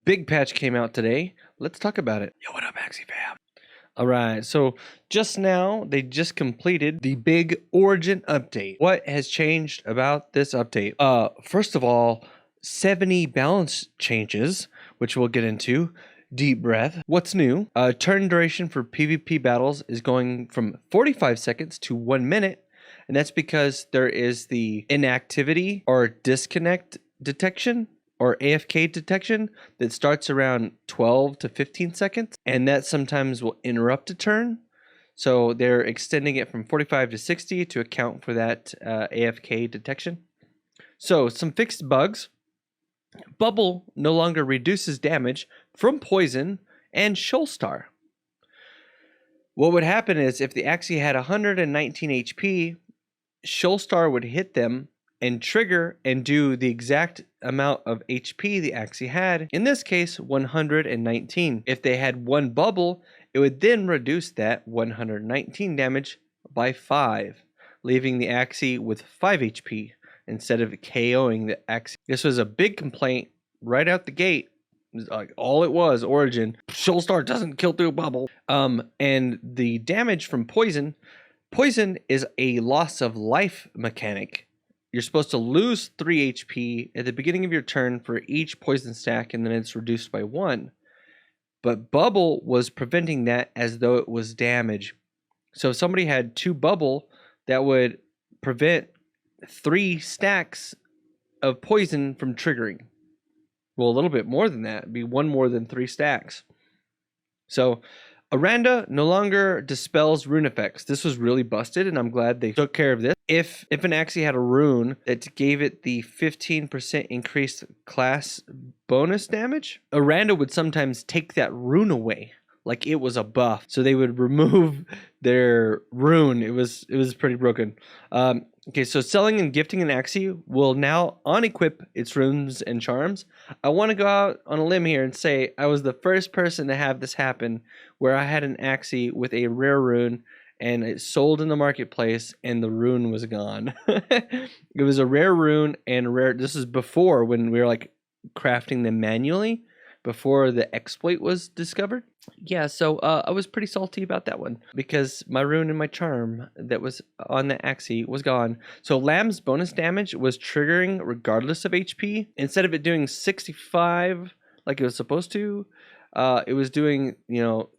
big patch came out today. Let's talk about it. Yo, what up, Axie fam? All right, so just now they just completed the big Origin update. What has changed about this update? First of all, 70 balance changes, which we'll get into. Deep breath. What's new? Turn duration for PvP battles is going from 45 seconds to 1 minute, and that's because there is the inactivity or disconnect detection or AFK detection that starts around 12 to 15 seconds, and that sometimes will interrupt a turn. So they're extending it from 45 to 60 to account for that AFK detection. So some fixed bugs. Bubble no longer reduces damage from poison and Shoal Star. What would happen is if the Axie had 119 HP, Shoal Star would hit them and trigger and do the exact amount of HP the Axie had, in this case 119. If they had one bubble, it would then reduce that 119 damage by 5, leaving the Axie with 5 HP instead of KOing the Axie. This was a big complaint right out the gate. Like all it was, Origin, Shoal Star doesn't kill through a bubble. And the damage from poison is a loss of life mechanic. You're supposed to lose 3 HP at the beginning of your turn for each poison stack, and then it's reduced by 1. But bubble was preventing that as though it was damage. So if somebody had 2 bubble, that would prevent 3 stacks of poison from triggering. Well, a little bit more than that. It'd be 1 more than 3 stacks. So Aranda no longer dispels rune effects. This was really busted, and I'm glad they took care of this. If an Axie had a rune that gave it the 15% increased class bonus damage, Aranda would sometimes take that rune away like it was a buff. So they would remove their rune. It was pretty broken. Okay, so selling and gifting an Axie will now unequip its runes and charms. I want to go out on a limb here and say I was the first person to have this happen, where I had an Axie with a rare rune and it sold in the marketplace and the rune was gone. It was a rare rune and a rare. This is before, when we were like crafting them manually, before the exploit was discovered. Yeah, so I was pretty salty about that one because my rune and my charm that was on the Axie was gone. So Lamb's bonus damage was triggering regardless of HP. Instead of it doing 65 like it was supposed to, it was doing,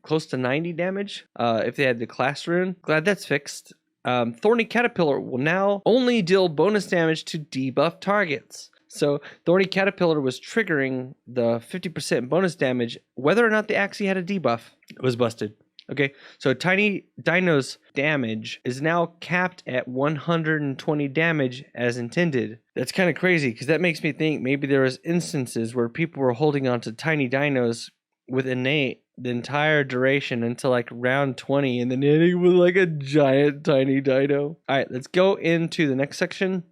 close to 90 damage if they had the class rune. Glad that's fixed. Thorny Caterpillar will now only deal bonus damage to debuff targets. So Thorny Caterpillar was triggering the 50% bonus damage whether or not the Axie had a debuff. It was busted. Okay, so Tiny Dino's damage is now capped at 120 damage as intended. That's kind of crazy because that makes me think maybe there was instances where people were holding on to Tiny Dinos with innate the entire duration until like round 20 and then hitting with like a giant Tiny Dino. All right, let's go into the next section.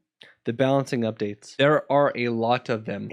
The balancing updates. There are a lot of them.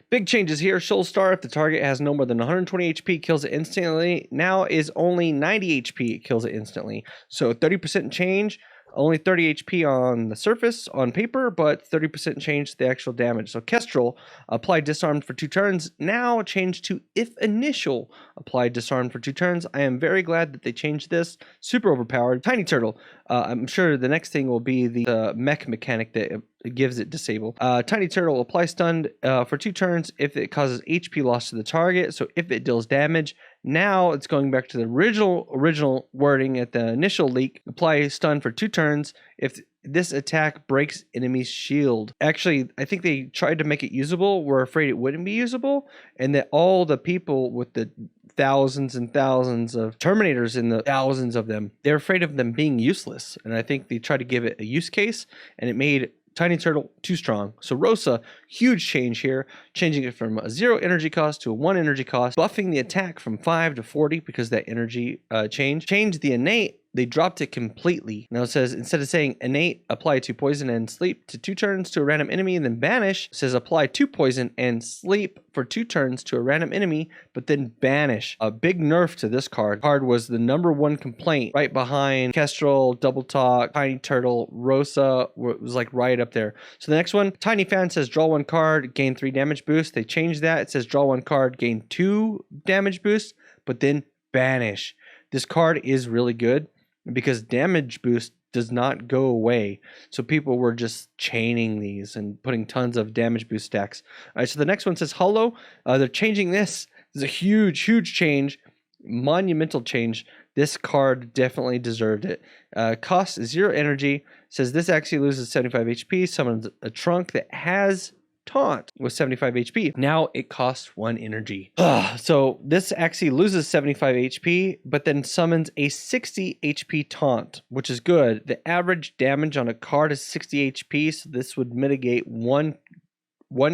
Big changes here. Shoal Star, if the target has no more than 120 HP, kills it instantly. Now is only 90 HP, kills it instantly. So 30% change. Only 30 HP on the surface, on paper, but 30% change the actual damage. So Kestrel, apply disarmed for 2 turns, now changed to if initial, apply disarmed for 2 turns. I am very glad that they changed this. Super overpowered. Tiny Turtle, I'm sure the next thing will be the mech mechanic that gives it disable. Tiny Turtle, apply stunned for 2 turns if it causes HP loss to the target. So if it deals damage, now it's going back to the original wording at the initial leak. Apply stun for 2 turns if this attack breaks enemy's shield. Actually, I think they tried to make it usable. We're afraid it wouldn't be usable, and that all the people with the thousands and thousands of Terminators in the thousands of them, they're afraid of them being useless. And I think they tried to give it a use case, and it made Tiny Turtle too strong. So Rosa, huge change here, changing it from a 0 energy cost to a 1 energy cost, buffing the attack from 5 to 40 because that energy change. Changed the innate they dropped it completely. Now it says, instead of saying innate, apply 2 poison and sleep to 2 turns to a random enemy, and then banish, it says apply 2 poison and sleep for 2 turns to a random enemy, but then banish. A big nerf to this card. Card was the #1 complaint, right behind Kestrel, Double Talk, Tiny Turtle, Rosa was like right up there. So the next one, Tiny Fan, says draw 1 card, gain 3 damage boost. They changed that. It says draw 1 card, gain 2 damage boost, but then banish. This card is really good because damage boost does not go away. So people were just chaining these and putting tons of damage boost stacks. All right, so the next one says Hollow. They're changing this. This is a huge, huge change. Monumental change. This card definitely deserved it. Cost 0 energy. Says this actually loses 75 HP. Summons a trunk that has taunt with 75 HP. Now it costs 1 energy. So this actually loses 75 HP, but then summons a 60 HP taunt, which is good. The average damage on a card is 60 HP, so this would mitigate one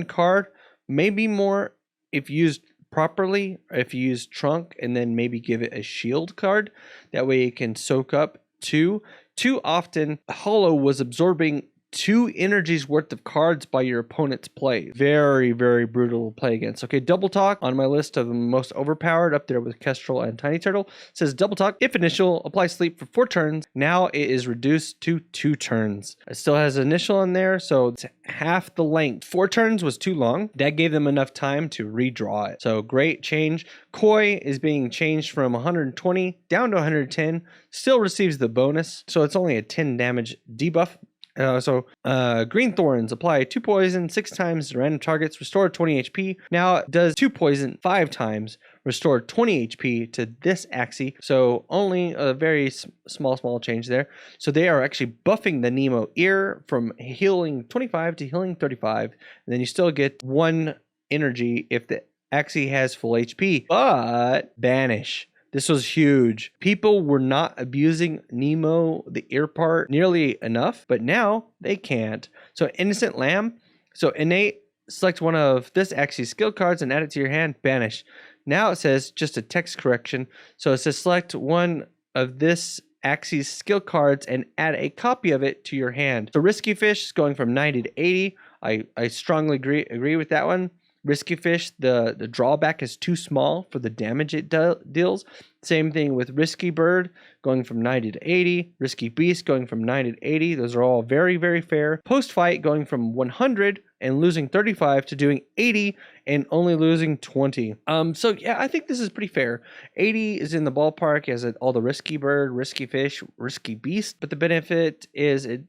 card, maybe more if used properly, if you use trunk and then maybe give it a shield card. That way it can soak up 2. Too often, Hollow was absorbing 2 energies worth of cards by your opponent's play. Very, very brutal to play against. Okay, Double Talk on my list of the most overpowered, up there with Kestrel and Tiny Turtle. Says Double Talk, if initial, apply sleep for 4 turns. Now it is reduced to 2 turns. It still has initial in there, so it's half the length. 4 turns was too long. That gave them enough time to redraw it. So great change. Koi is being changed from 120 down to 110. Still receives the bonus, so it's only a 10 damage debuff. Green Thorns, apply 2 poison 6 times to random targets, restore 20 HP. Now it does 2 poison 5 times, restore 20 HP to this Axie. So only a very small change there. So they are actually buffing the Nemo ear from healing 25 to healing 35. And then you still get 1 energy if the Axie has full HP. But banish. This was huge. People were not abusing Nemo, the ear part, nearly enough, but now they can't. So Innocent Lamb. So innate, select one of this Axie skill cards and add it to your hand, banish. Now it says just a text correction. So it says select one of this Axie's skill cards and add a copy of it to your hand. So Risky Fish is going from 90 to 80. I strongly agree with that one. Risky Fish, the drawback is too small for the damage it deals. Same thing with Risky Bird, going from 90 to 80. Risky Beast, going from 90 to 80. Those are all very, very fair. Post Fight, going from 100 and losing 35 to doing 80 and only losing 20. So yeah, I think this is pretty fair. 80 is in the ballpark as all the Risky Bird, Risky Fish, Risky Beast, but the benefit is it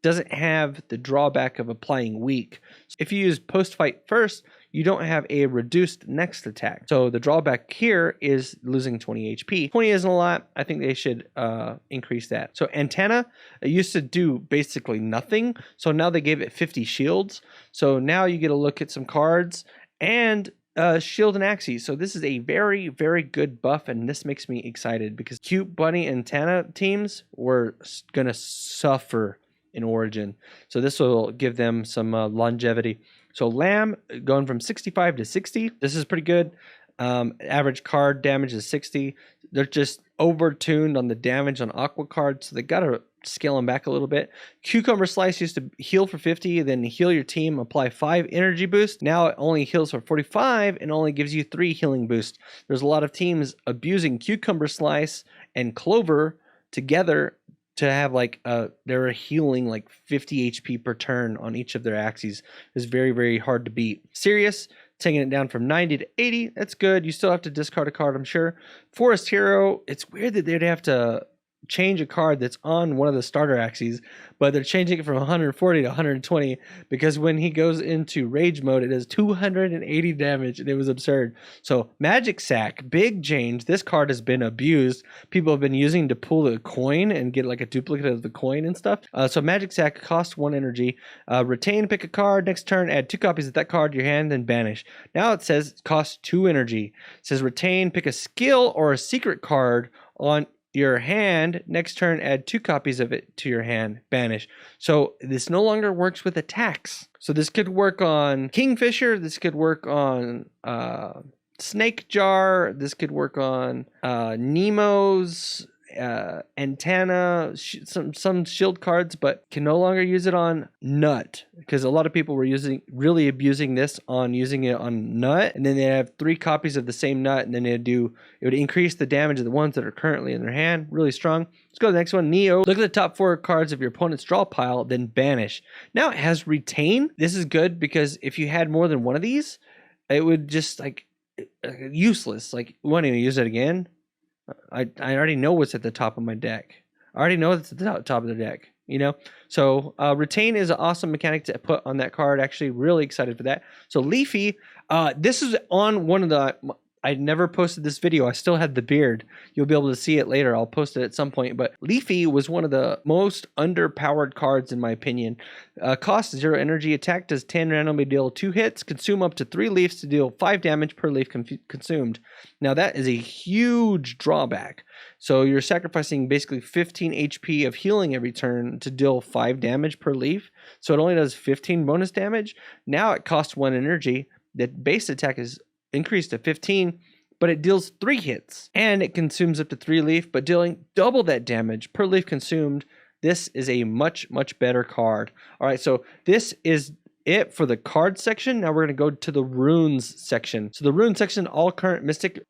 doesn't have the drawback of applying weak. If you use post fight first, you don't have a reduced next attack. So the drawback here is losing 20 HP. 20 isn't a lot. I think they should increase that. So Antenna, it used to do basically nothing. So now they gave it 50 shields. So now you get to look at some cards and shield and Axie. So this is a very, very good buff, and this makes me excited because Cute Bunny and Antenna teams were gonna suffer in Origin. So this will give them some longevity. So Lamb going from 65 to 60. This is pretty good. Average card damage is 60. They're just overtuned on the damage on Aqua cards, so they gotta scale them back a little bit. Cucumber Slice used to heal for 50, then heal your team, apply 5 energy boost. Now it only heals for 45 and only gives you 3 healing boost. There's a lot of teams abusing Cucumber Slice and Clover together to have like they're healing like 50 HP per turn on each of their Axies. Is very, very hard to beat. Sirius, taking it down from 90 to 80. That's good. You still have to discard a card, I'm sure. Forest Hero, it's weird that they'd have to change a card that's on one of the starter Axies, but they're changing it from 140 to 120 because when he goes into rage mode, it does 280 damage, and it was absurd. So Magic Sack, big change. This card has been abused. People have been using to pull the coin and get like a duplicate of the coin and stuff. So Magic Sack costs 1 energy. Retain, pick a card. Next turn, add 2 copies of that card to your hand, then banish. Now it says it costs 2 energy. It says retain, pick a skill or a secret card on your hand. Next turn, add 2 copies of it to your hand, banish. So this no longer works with attacks. So this could work on Kingfisher. This could work on Snake Jar. This could work on Nemo's antenna, some shield cards, but can no longer use it on Nut, because a lot of people were really abusing this on using it on Nut, and then they have 3 copies of the same Nut, and then it would increase the damage of the ones that are currently in their hand. Really strong. Let's go to the next one. Neo. Look at the top 4 cards of your opponent's draw pile, then banish. Now it has Retain. This is good because if you had more than one of these, it would just like useless. Like, you want to use it again? I already know what's at the top of my deck. I already know it's at the top of the deck, you know? So Retain is an awesome mechanic to put on that card. Actually, really excited for that. So Leafy, this is on one of the... I never posted this video. I still had the beard. You'll be able to see it later. I'll post it at some point. But Leafy was one of the most underpowered cards in my opinion. Cost 0 energy. Attack does 10 randomly deal 2 hits. Consume up to 3 leaves to deal 5 damage per leaf consumed. Now that is a huge drawback. So you're sacrificing basically 15 HP of healing every turn to deal 5 damage per leaf. So it only does 15 bonus damage. Now it costs 1 energy. The base attack is increased to 15, but it deals 3 hits and it consumes up to 3 leaf, but dealing double that damage per leaf consumed. This is a much better card. All right, so this is it for the card section. Now we're going to go to the runes section. So the rune section, all current mystic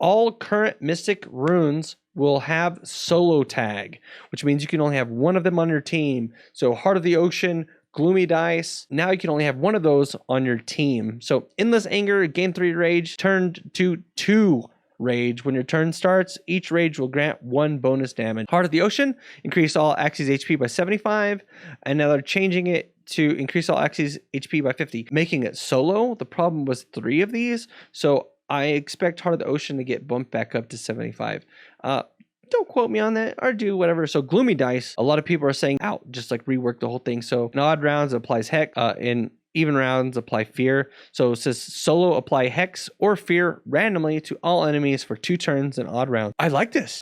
runes will have solo tag, which means you can only have one of them on your team. So Heart of the Ocean, Gloomy dice. Now you can only have one of those on your team. So Endless Anger, gain 3 rage, turned to 2 rage. When your turn starts, each rage will grant 1 bonus damage. Heart of the Ocean, increase all Axies HP by 75. And now they're changing it to increase all Axies HP by 50, making it solo. The problem was 3 of these. So I expect Heart of the Ocean to get bumped back up to 75. Don't quote me on that, or do whatever. So Gloomy dice, a lot of people are saying out, just like rework the whole thing. So in odd rounds, it applies hex. In even rounds, apply fear. So it says solo, apply hex or fear randomly to all enemies for 2 turns in odd rounds. I like this.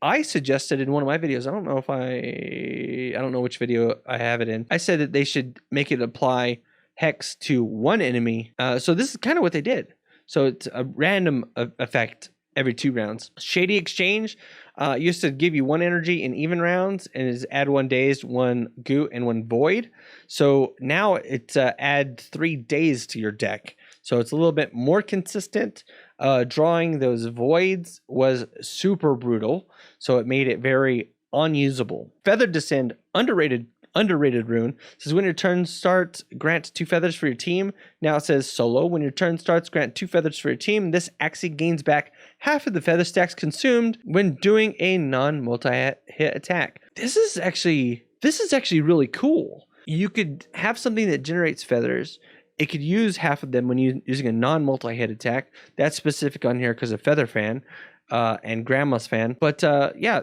I suggested in one of my videos, I don't know which video I have it in. I said that they should make it apply hex to 1 enemy. So this is kind of what they did. So it's a random effect every 2 rounds. Shady Exchange used to give you 1 energy in even rounds and is add 1 dazed, 1 goot, and 1 void. So now it's add 3 days to your deck. So it's a little bit more consistent. Drawing those voids was super brutal, so it made it very unusable. Feathered Descend, underrated rune. It says when your turn starts, grant 2 feathers for your team. Now it says solo. When your turn starts, grant 2 feathers for your team. This Axie gains back half of the feather stacks consumed when doing a non-multi-hit attack. This is actually really cool. You could have something that generates feathers. It could use half of them when using a non-multi-hit attack. That's specific on here because of Feather Fan and Grandma's Fan. But yeah,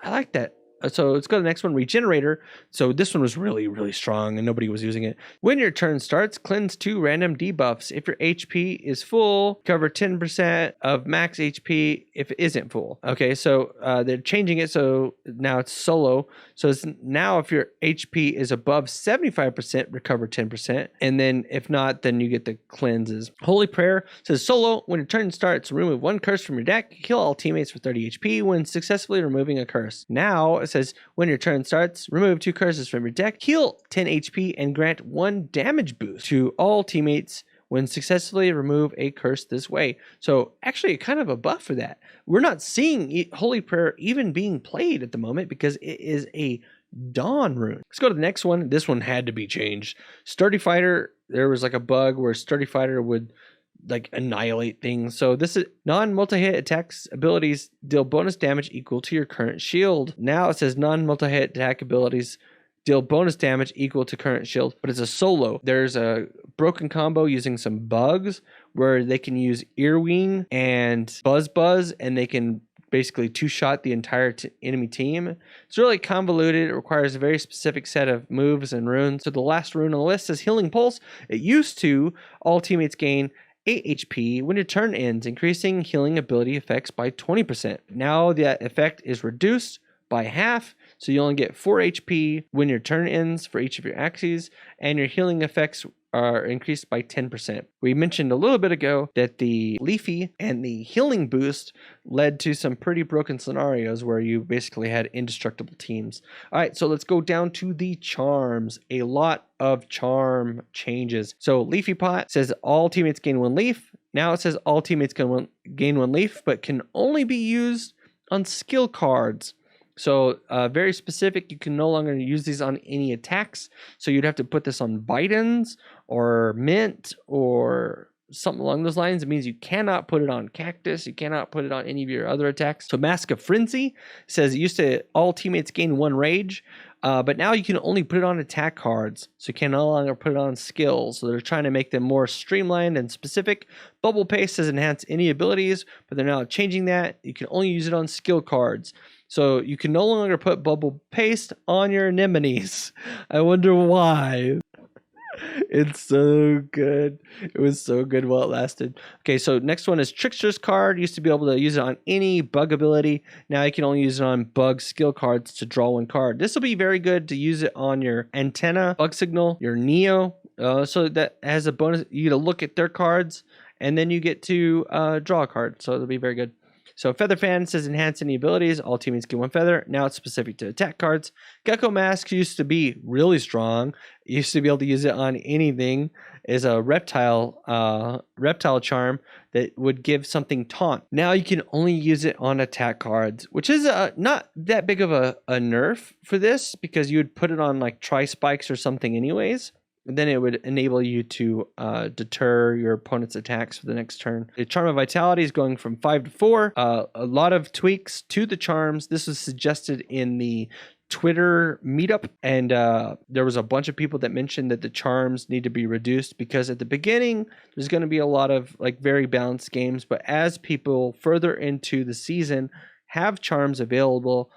I like that. So let's go to the next one, Regenerator. So this one was really strong and nobody was using it. When your turn starts, cleanse 2 random debuffs. If your HP is full, cover 10% of max HP if it isn't full. Okay, so they're changing it so now it's solo. So it's now if your HP is above 75%, recover 10%. And then if not, then you get the cleanses. Holy Prayer says solo. When your turn starts, remove 1 curse from your deck. Heal all teammates for 30 HP when successfully removing a curse. Now it says when your turn starts, remove 2 curses from your deck, heal 10 HP, and grant 1 damage boost to all teammates when successfully remove a curse this way. So actually kind of a buff for that. We're not seeing Holy Prayer even being played at the moment because it is a Dawn rune. Let's go to the next one. This one had to be changed. Sturdy Fighter, there was like a bug where Sturdy Fighter would like annihilate things. So this is non-multi-hit attacks abilities deal bonus damage equal to your current shield. Now it says non-multi-hit attack abilities deal bonus damage equal to current shield, but it's a solo. There's a broken combo using some bugs where they can use Earwing and Buzz, and they can basically 2-shot the entire enemy team. It's really convoluted. It requires a very specific set of moves and runes. So the last rune on the list is Healing Pulse. It used to all teammates gain 8 HP when your turn ends, increasing healing ability effects by 20%. Now that effect is reduced by half, so you only get 4 HP when your turn ends for each of your axes, and your healing effects are increased by 10%. We mentioned a little bit ago that the Leafy and the healing boost led to some pretty broken scenarios where you basically had indestructible teams. All right, so let's go down to the charms. A lot of charm changes. So Leafy Pot says all teammates gain 1 leaf. Now it says all teammates can gain 1 leaf, but can only be used on skill cards. So very specific, you can no longer use these on any attacks. So you'd have to put this on Bitons or Mint or something along those lines. It means you cannot put it on Cactus. You cannot put it on any of your other attacks. So Mask of Frenzy says it used to all teammates gain 1 rage. But now you can only put it on attack cards, so you can no longer put it on skills. So they're trying to make them more streamlined and specific. Bubble Paste says enhance any abilities, but they're now changing that. You can only use it on skill cards. So you can no longer put Bubble Paste on your anemones. I wonder why. It's so good. It was so good while it lasted. Okay, so next one is Trickster's card. Used to be able to use it on any bug ability. Now you can only use it on bug skill cards to draw 1 card. This will be very good to use it on your Antenna, Bug Signal, your Neo. So that has a bonus. You get to look at their cards, and then you get to draw a card. So it'll be very good. So Feather Fan says enhance any abilities. All teammates get 1 feather. Now it's specific to attack cards. Gecko Mask used to be really strong. Used to be able to use it on anything. Is a reptile charm that would give something taunt. Now you can only use it on attack cards, which is not that big of a nerf for this, because you would put it on like Tri-Spikes or something anyways. And then it would enable you to deter your opponent's attacks for the next turn. The Charm of Vitality is going from 5 to 4. A lot of tweaks to the charms. This was suggested in the Twitter meetup, and there was a bunch of people that mentioned that the charms need to be reduced, because at the beginning there's going to be a lot of like very balanced games, but as people further into the season have charms available,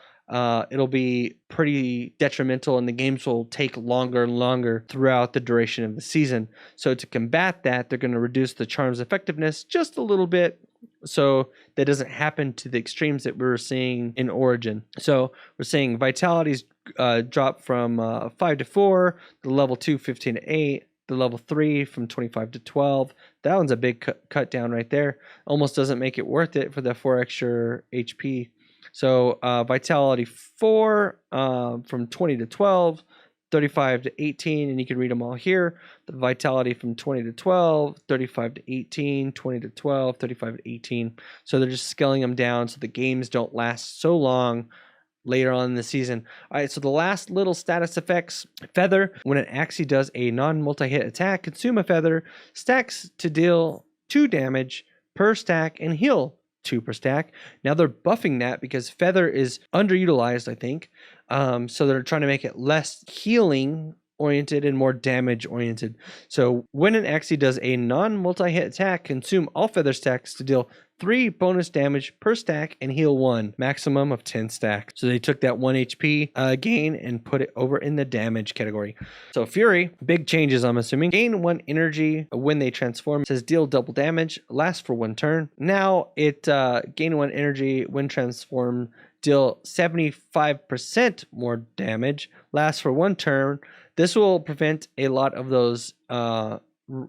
it'll be pretty detrimental, and the games will take longer and longer throughout the duration of the season. So to combat that, they're going to reduce the charm's effectiveness just a little bit, so that doesn't happen to the extremes that we were seeing in Origin. So we're seeing Vitality's drop from 5 to 4, the level 2 15 to 8, the level 3 from 25 to 12. That one's a big cut down right there. Almost doesn't make it worth it for the 4 extra HP. So Vitality 4 from 20 to 12, 35 to 18, and you can read them all here. The Vitality from 20 to 12, 35 to 18, 20 to 12, 35 to 18. So they're just scaling them down so the games don't last so long later on in the season. All right, so the last little status effects. Feather, when an Axie does a non-multi-hit attack, consume a feather, stacks to deal 2 damage per stack and heal 2 per stack. Now they're buffing that because Feather is underutilized, I think. So they're trying to make it less healing oriented and more damage oriented. So when an Axie does a non-multi-hit attack, consume all feather stacks to deal 3 bonus damage per stack and heal 1, maximum of 10 stacks. So they took that 1 HP gain and put it over in the damage category. So Fury, big changes, I'm assuming. Gain 1 energy when they transform. It says deal double damage, lasts for 1 turn. Now it gain 1 energy when transformed, deal 75% more damage, lasts for 1 turn. This will prevent a lot of those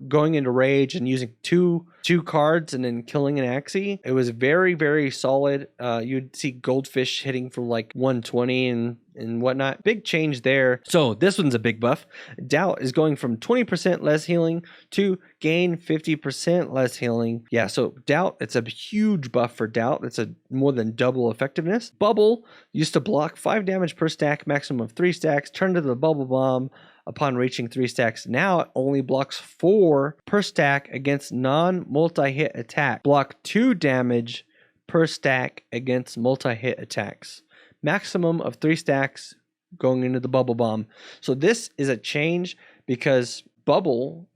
going into rage and using two cards and then killing an Axie. It was very, very solid. You'd see Goldfish hitting for like 120 and whatnot. Big change there. So this one's a big buff. Doubt is going from 20% less healing to gain 50% less healing. Yeah, so Doubt, it's a huge buff for Doubt. It's a more than double effectiveness. Bubble used to block 5 damage per stack, maximum of 3 stacks. Turn to the Bubble Bomb upon reaching 3 stacks. Now it only blocks 4 per stack against non-multi-hit attack. Block 2 damage per stack against multi-hit attacks. Maximum of 3 stacks going into the Bubble Bomb. So this is a change because Bubble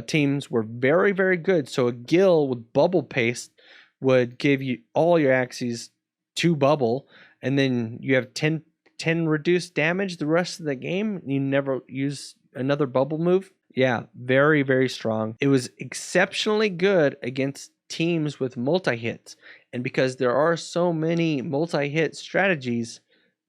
teams were very, very good. So a Gill with Bubble Paste would give you all your Axies to Bubble, and then you have 10 reduced damage the rest of the game. You never use another bubble move. Yeah, very, very strong. It was exceptionally good against teams with multi-hits. And because there are so many multi-hit strategies,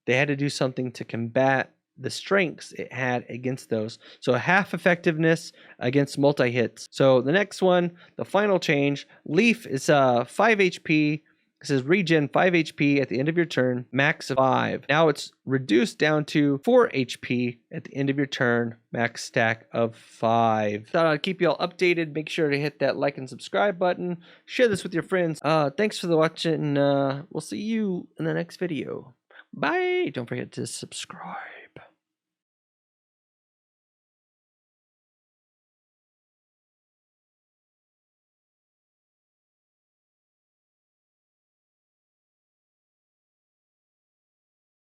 they had to do something to combat the strengths it had against those. So half effectiveness against multi-hits. So the next one, the final change, Leaf is 5 HP. It says regen 5 HP at the end of your turn, max of 5. Now it's reduced down to 4 HP at the end of your turn, max stack of 5. Thought I'd keep you all updated. Make sure to hit that like and subscribe button. Share this with your friends. Thanks for the watching. We'll see you in the next video. Bye. Don't forget to subscribe.